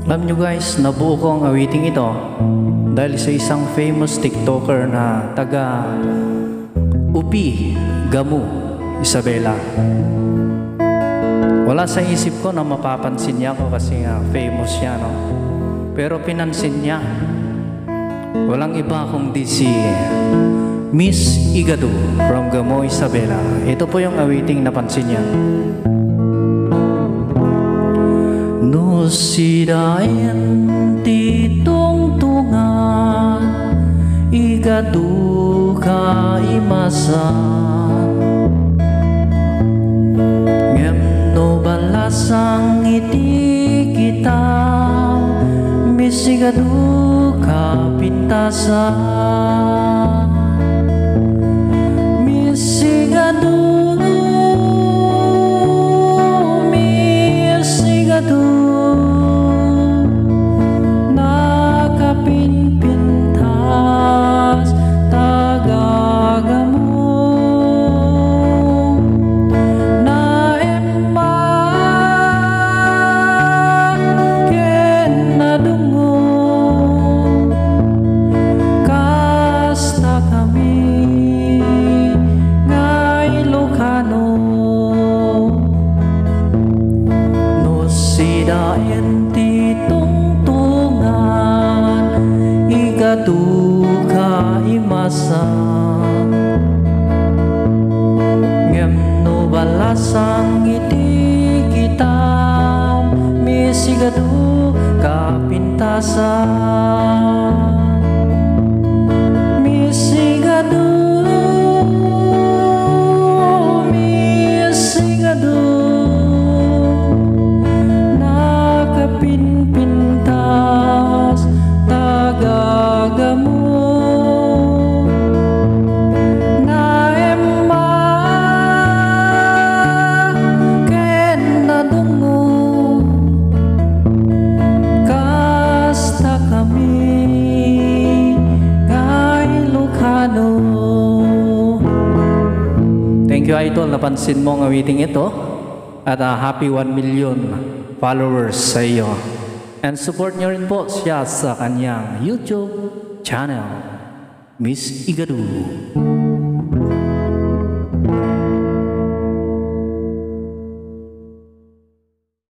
Alam nyo guys, nabuo ko ang awiting ito dahil sa isang famous TikToker na taga Upi, Gamu, Isabela. Wala sa isip ko na mapapansin niya ako kasi famous siya, no? Pero pinansin niya. Walang iba kundi si Miss Igadu from Gamu, Isabela. Ito po yung awiting napansin niya. No sidain titungtungan Igadu ka imasa ngem no balasang iti kita Miss Igadu ka pintasa Miss Igadu Duka imasa ngem no balasang iti kita Miss Igadu kapintasan Miss Igadu Miss Igadu nakapinpintas Gamu na emma ken nadungo kasta kami kay Ilocano. Thank you idol, napansin mo ang awiting ito at happy 1 million followers sa iyo. And support nyo rin po siya sa kanyang YouTube channel, Miss Igadu.